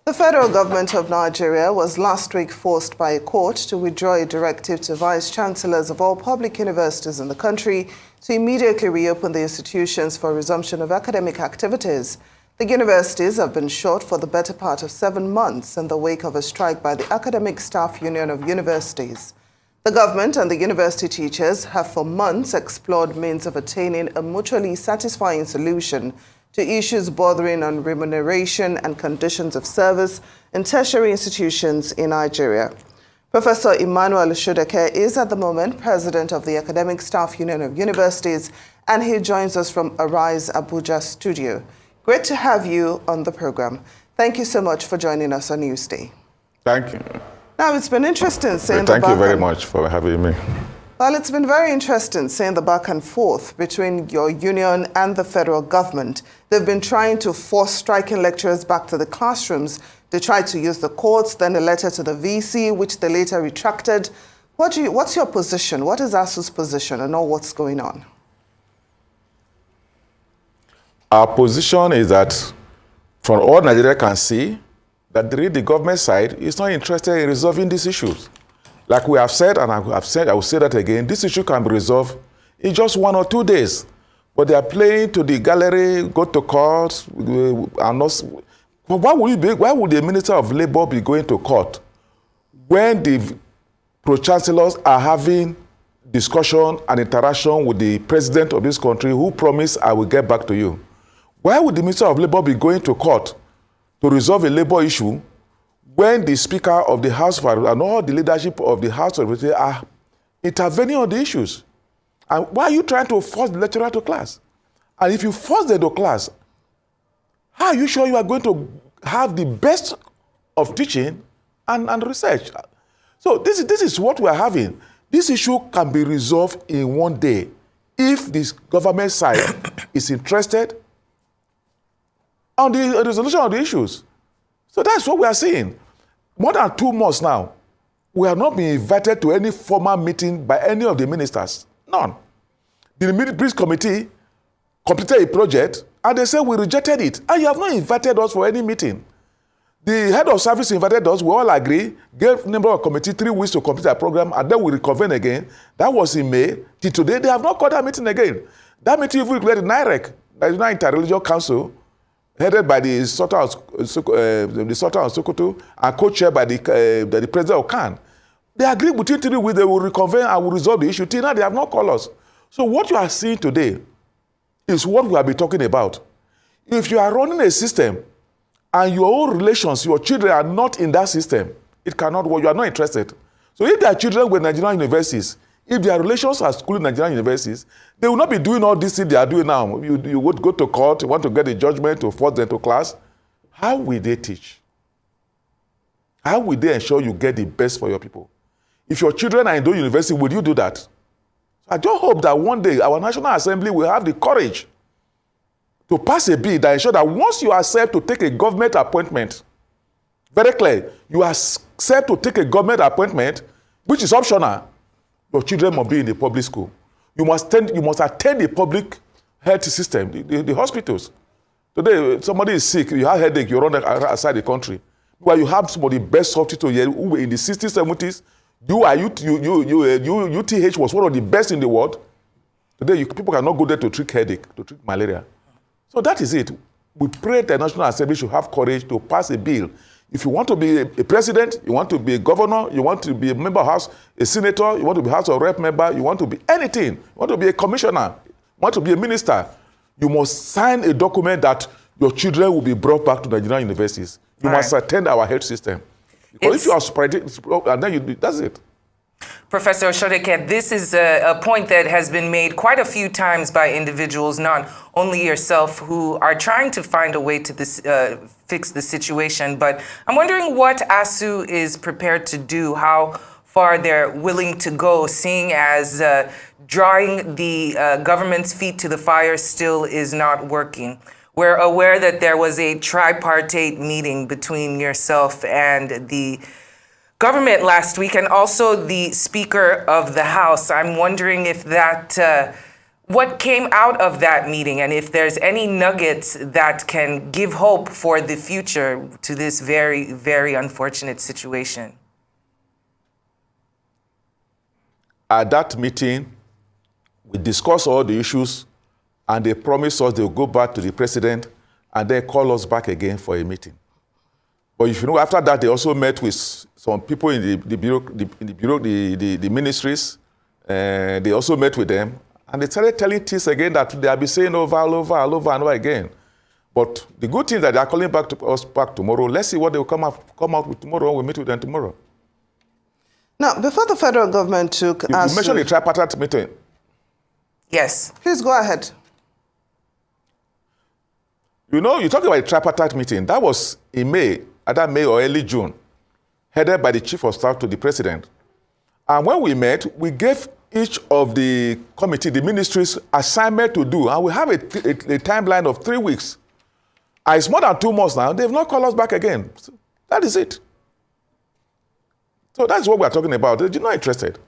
The federal government of Nigeria was last week forced by a court to withdraw a directive to vice-chancellors of all public universities in the country to immediately reopen the institutions for resumption of academic activities. The universities have been shut for the better part of 7 months in the wake of a strike by the Academic Staff Union of Universities. The government and the university teachers have for months explored means of attaining a mutually satisfying solution to issues bordering on remuneration and conditions of service in tertiary institutions in Nigeria. Professor Emmanuel Oshodeke is at the moment president of the Academic Staff Union of Universities, and he joins us from Arise Abuja studio. Great to have you on the program. Thank you so much for joining us on Newsday. Thank you. Now, it's been interesting seeing Thank you very much for having me. Well, it's been very interesting seeing the back and forth between your union and the federal government. They've been trying to force striking lecturers back to the classrooms. They tried to use the courts, then a letter to the VC, which they later retracted. What's your position? What is ASUU's position and all what's going on? Our position is that, from all Nigeria can see, that the government side is not interested in resolving these issues. Like we have said, and I will say that again, this issue can be resolved in just 1 or 2 days. But they are playing to the gallery, go to court, and not. But why would the Minister of Labour be going to court when the pro-chancellors are having discussion and interaction with the president of this country who promised, I will get back to you? Why would the Minister of Labour be going to court to resolve a labour issue when the Speaker of the House and all the leadership of the House of Representatives are intervening on the issues? And why are you trying to force the lecturer to class? And if you force them to class, how are you sure you are going to have the best of teaching and research? So this is what we are having. This issue can be resolved in 1 day if this government side is interested on the resolution of the issues. So that's what we are seeing. More than 2 months now, we have not been invited to any formal meeting by any of the ministers. None. The IPPIS committee completed a project, and they said we rejected it. And you have not invited us for any meeting. The head of service invited us, we all agree, gave member of committee 3 weeks to complete our program, and then we reconvene again. That was in May. Till today, they have not called that meeting again. That meeting even declared in NIREC, National Interreligious Council, headed by the Sultan of Sokoto and co-chaired by the president of Khan. They agreed within 3 weeks they will reconvene and will resolve the issue. Till now, they have not called us. So what you are seeing today is what we have been talking about. If you are running a system and your own relations, your children are not in that system, it cannot work. You are not interested. So if their children were Nigerian universities, if their relations are school in Nigerian universities, they will not be doing all this thing they are doing now. You would go to court, you want to get a judgment to force them to class. How will they teach? How will they ensure you get the best for your people? If your children are in those universities, would you do that? I just hope that one day our National Assembly will have the courage to pass a bill that ensures that once you accept to take a government appointment, very clear, you accept to take a government appointment, which is optional, your children must be in the public school. You must attend the public health system, the hospitals. Today, somebody is sick, you have a headache, you run outside the country. While you have some of the best hospitals here who were in the 60s, 70s, UTH was one of the best in the world. Today, people cannot go there to treat headache, to treat malaria. So that is it. We pray the National Assembly should have courage to pass a bill. If you want to be a president, you want to be a governor, you want to be a member of House, a senator, you want to be House of Rep member, you want to be anything, you want to be a commissioner, you want to be a minister, you must sign a document that your children will be brought back to Nigerian universities. You must attend our health system. Because if you are spreading, and then that's it. Professor Oshodeke, this is a point that has been made quite a few times by individuals, not only yourself, who are trying to find a way to fix the situation. But I'm wondering what ASUU is prepared to do, how far they're willing to go, seeing as drawing the government's feet to the fire still is not working. We're aware that there was a tripartite meeting between yourself and the government last week, and also the Speaker of the House. I'm wondering if that what came out of that meeting, and if there's any nuggets that can give hope for the future to this very, very unfortunate situation. At that meeting, we discussed all the issues, and they promised us they'll go back to the president and then call us back again for a meeting. But if you know, after that, they also met with some people in the ministries. They also met with them, and they started telling things again that they'll be saying over and over again. But the good thing is that they're calling back to us back tomorrow. Let's see what they will come out with tomorrow. We'll meet with them tomorrow. Now, before the federal government took You mentioned the tripartite meeting. Yes. Please go ahead. You know, you talk about a tripartite meeting. That was in May, either May or early June, headed by the chief of staff to the president. And when we met, we gave each of the committee, the ministries, assignment to do. And we have a timeline of 3 weeks. And it's more than 2 months now. They've not called us back again. So that is it. So that's what we're talking about. They're not interested.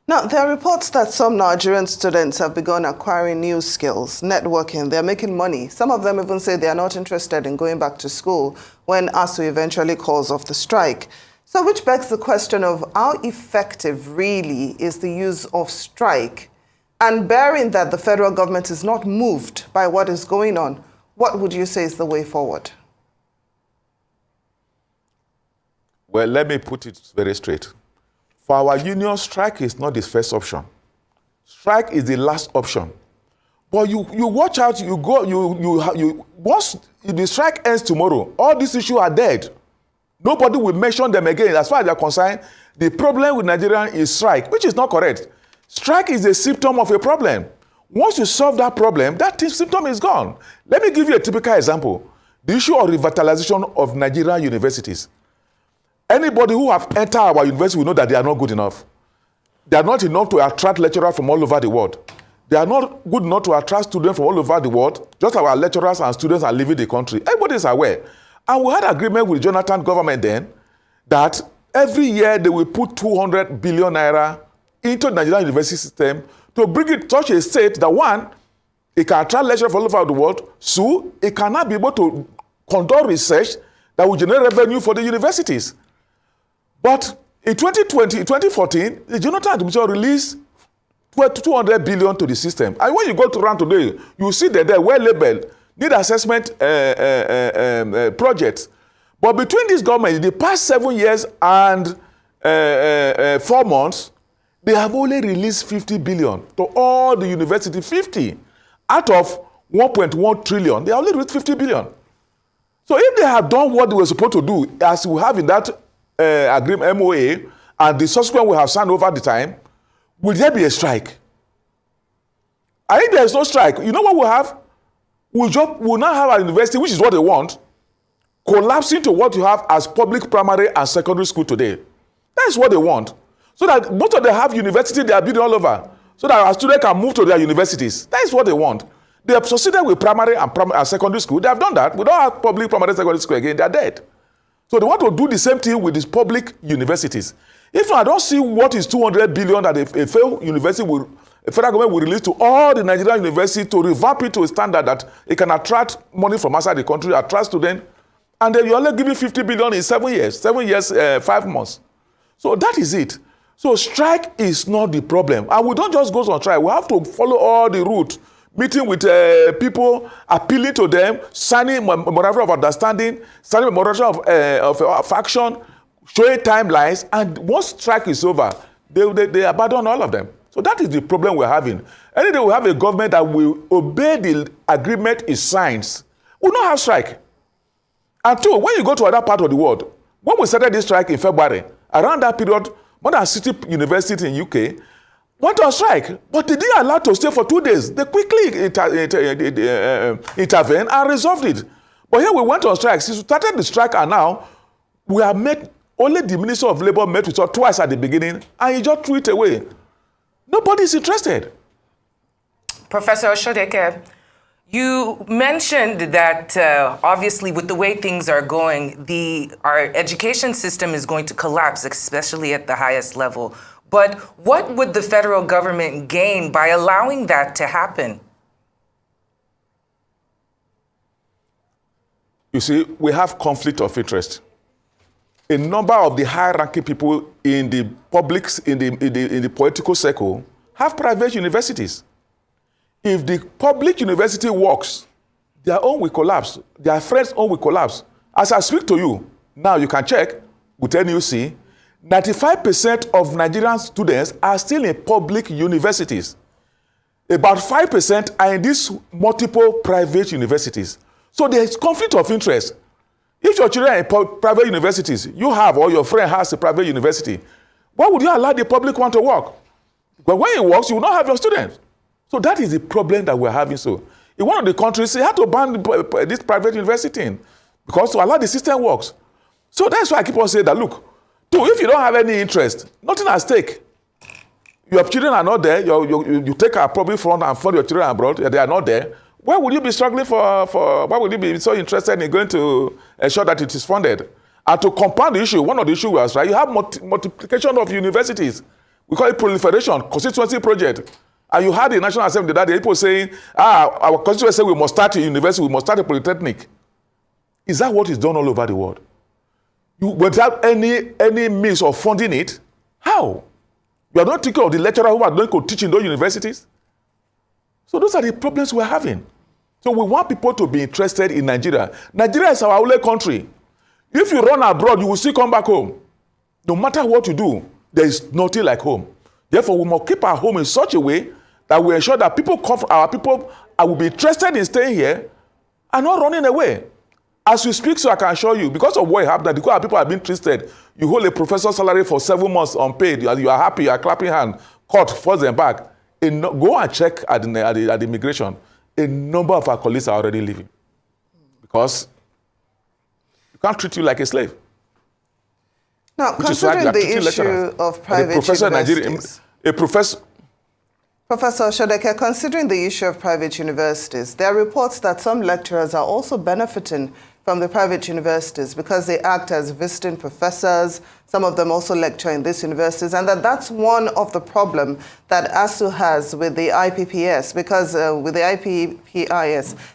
Now, there are reports that some Nigerian students have begun acquiring new skills, networking. They're making money. Some of them even say they are not interested in going back to school when ASUU eventually calls off the strike. So which begs the question of how effective really is the use of strike? And bearing that the federal government is not moved by what is going on, what would you say is the way forward? Well, let me put it very straight. For our union, strike is not the first option. Strike is the last option. But you watch out, once the strike ends tomorrow, all these issues are dead. Nobody will mention them again. As far as they're concerned, the problem with Nigeria is strike, which is not correct. Strike is a symptom of a problem. Once you solve that problem, that symptom is gone. Let me give you a typical example. The issue of revitalization of Nigerian universities. Anybody who have entered our university will know that they are not good enough. They are not enough to attract lecturers from all over the world. They are not good enough to attract students from all over the world. Just our lecturers and students are leaving the country. Everybody is aware. And we had agreement with Jonathan government then that every year they will put 200 billion naira into the Nigerian university system to bring it to such a state that one, it can attract lecturers from all over the world. So it cannot be able to conduct research that will generate revenue for the universities. But in 2014, the Jonathan administration released 200 billion to the system. And when you go to around today, you see that they're well labeled, need assessment projects. But between these governments, the past 7 years and 4 months, they have only released 50 billion to all the university. 50 out of 1.1 trillion, they only released 50 billion. So if they have done what they were supposed to do, as we have in that agreement MOA, and the subsequent we have signed over the time, will there be a strike? I think there is no strike. You know what we'll have? We'll now have a university, which is what they want, collapsing to what you have as public primary and secondary school today. That is what they want. So that most of them have university, they are building all over, so that our students can move to their universities. That is what they want. They have succeeded with primary and secondary school. They have done that. We don't have public primary and secondary school again. They are dead. So they want to do the same thing with these public universities. If I don't see what is 200 billion that a federal government will release to all the Nigerian universities to revamp it to a standard that it can attract money from outside the country, attract students, and then you're only giving 50 billion in 7 years, 5 months. So that is it. So strike is not the problem. And we don't just go on strike. We have to follow all the route. Meeting with people, appealing to them, signing memorandum of understanding, signing memorandum of action, showing timelines, and once strike is over, they abandon all of them. So that is the problem we're having. Any day we have a government that will obey the agreement it signs, we'll not have strike. And two, when you go to other part of the world, when we started this strike in February, around that period, more than 60 universities in UK went on strike, but they didn't allow to stay for 2 days. They quickly intervened and resolved it. But here we went on strike. Since we started the strike, and now we have met, only the Minister of Labour met with us twice at the beginning, and he just threw it away. Nobody is interested. Professor Oshodeke, you mentioned that obviously with the way things are going, our education system is going to collapse, especially at the highest level. But what would the federal government gain by allowing that to happen? You see, we have conflict of interest. A number of the high-ranking people in the in the political circle have private universities. If the public university works, their own will collapse. Their friends' own will collapse. As I speak to you, now you can check with NUC, 95% of Nigerian students are still in public universities. About 5% are in these multiple private universities. So there is conflict of interest. If your children are in private universities, you have or your friend has a private university, why would you allow the public one to work? But when it works, you will not have your students. So that is the problem that we're having. So in one of the countries, they had to ban this private university because to allow the system works. So that's why I keep on saying that, look, if you don't have any interest, nothing at stake. Your children are not there. You take a public fund and fund your children abroad. They are not there. Why would you be struggling why would you be so interested in going to ensure that it is funded? And to compound the issue, one of the issues was, right, you have multiplication of universities. We call it proliferation, constituency project. And you had the National Assembly that day, people saying, our constituency say we must start a university, we must start a polytechnic. Is that what is done all over the world? Without any means of funding it? How? You are not thinking of the lecturers who are going to teach in those universities? So those are the problems we're having. So we want people to be interested in Nigeria. Nigeria is our only country. If you run abroad, you will still come back home. No matter what you do, there is nothing like home. Therefore, we must keep our home in such a way that we ensure that our people will be interested in staying here and not running away. As we speak, so I can assure you, because of what happened, because our people have been interested, you hold a professor's salary for 7 months unpaid, you are happy, you are clapping hands, court, force them back. Go and check at the immigration. A number of our colleagues are already leaving because you can't treat you like a slave. Now, considering the issue of private universities, Professor Oshodeke, considering the issue of private universities, there are reports that some lecturers are also benefiting from the private universities because they act as visiting professors. Some of them also lecture in these universities, and that's one of the problem that ASUU has with the IPPIS,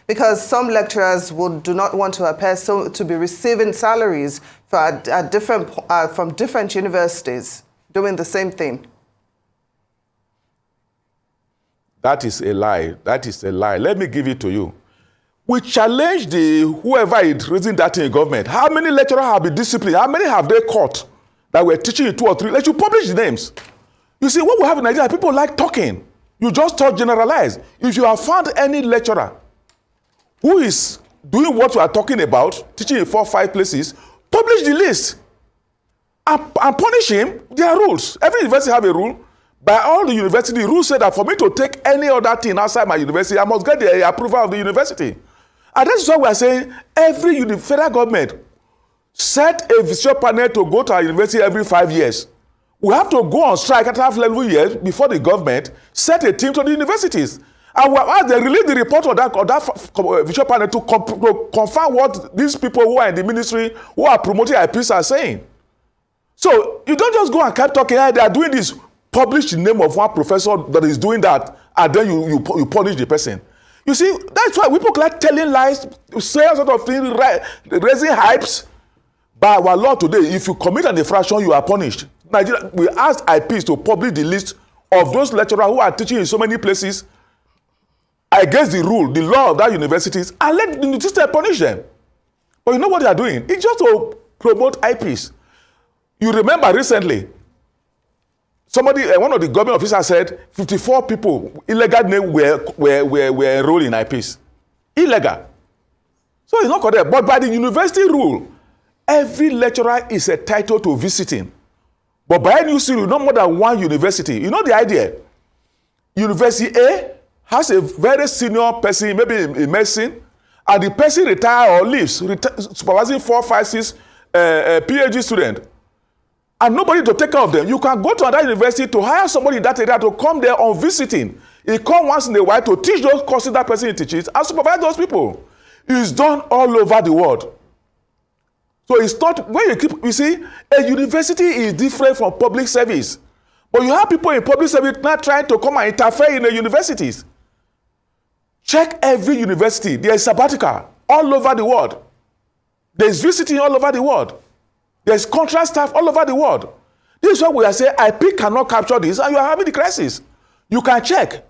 because some lecturers do not want to appear to be receiving salaries from different universities doing the same thing. That is a lie. That is a lie. Let me give it to you. We challenge whoever is raising that in government. How many lecturers have been disciplined? How many have they caught that were teaching in 2 or 3? Let you publish the names. You see, what we have in Nigeria, people like talking. You just talk generalize. If you have found any lecturer who is doing what you are talking about, teaching in 4 or 5 places, publish the list and punish him. There are rules. Every university have a rule. By all the university, the rules say that for me to take any other thing outside my university, I must get the approval of the university. And that's why we are saying every federal government set a visitor panel to go to our university every 5 years. We have to go on strike at half level years before the government set a team to the universities. And as they release the report of that visitor panel to confirm what these people who are in the ministry who are promoting IPPIS are saying. So you don't just go and keep talking, hey, they are doing this. Publish the name of one professor that is doing that, and then you punish the person. You see, that's why people like telling lies, saying sort of things, raising hypes. By our law today, if you commit an infraction, you are punished. Nigeria, we asked IPPIS to publish the list of those lecturers who are teaching in so many places against the rule, the law of that universities, and let the system punish them. But you know what they are doing? It's just to promote IPPIS. You remember recently, one of the government officers said 54 people, illegal names were enrolled in IPPIS. Illegal. So it's not correct. But by the university rule, every lecturer is entitled to visiting. But by NUC rule, not more than one university. You know the idea? University A has a very senior person, maybe in medicine, and the person retires or leaves, supervising 4, 5, 6 PhD students. And nobody to take care of them. You can go to another university to hire somebody in that area to come there on visiting. He comes once in a while to teach those courses that person teaches and supervise those people. It's done all over the world. So it's not, when you see, a university is different from public service. But you have people in public service now trying to come and interfere in the universities. Check every university. There is sabbatical all over the world. There is visiting all over the world. There is contract staff all over the world. This is why we are saying IP cannot capture this, and you are having the crisis. You can check.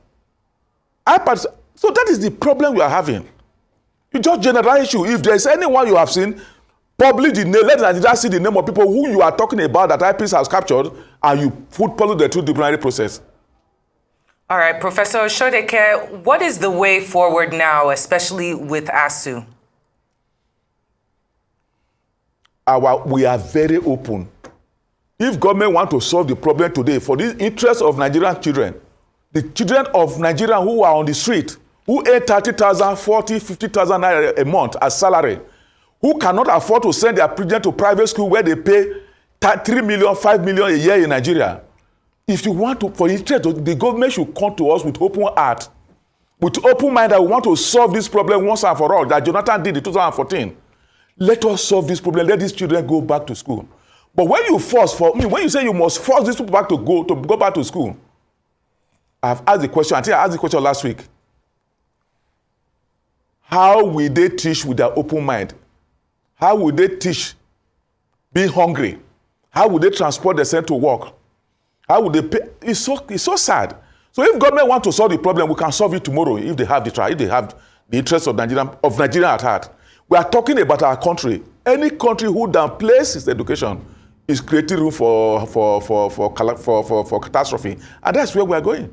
IPPIS. So that is the problem we are having. You just generalize issue. If there is anyone you have seen, publish the name, let Nigeria see the name of people who you are talking about that IPPIS has captured, and you follow the through disciplinary process. All right, Professor Oshodeke, what is the way forward now, especially with ASUU? We are very open. If government want to solve the problem today for the interest of Nigerian children, the children of Nigeria who are on the street, who earn 30,000, 40, 50,000 naira a month as salary, who cannot afford to send their children to private school where they pay 3 million, 5 million a year in Nigeria. If you want to, for interest, the government should come to us with open heart, with open mind that we want to solve this problem once and for all, that Jonathan did in 2014. Let us solve this problem. Let these children go back to school. But when you force when you say you must force these people back to go back to school, I've asked the question. I think I asked the question last week. How will they teach with their open mind? How will they teach being hungry? How will they transport themselves to work? How would they pay? It's so sad. So if government want to solve the problem, we can solve it tomorrow if they have the interest of Nigeria at heart. We are talking about our country. Any country who downplays its education is creating room for catastrophe, and that's where we are going.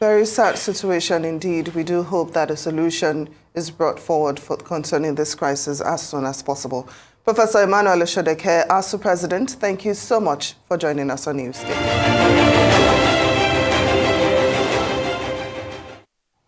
Very sad situation indeed. We do hope that a solution is brought forward concerning this crisis as soon as possible. Professor Emmanuel Oshodeke, ASUU President, thank you so much for joining us on Newsday.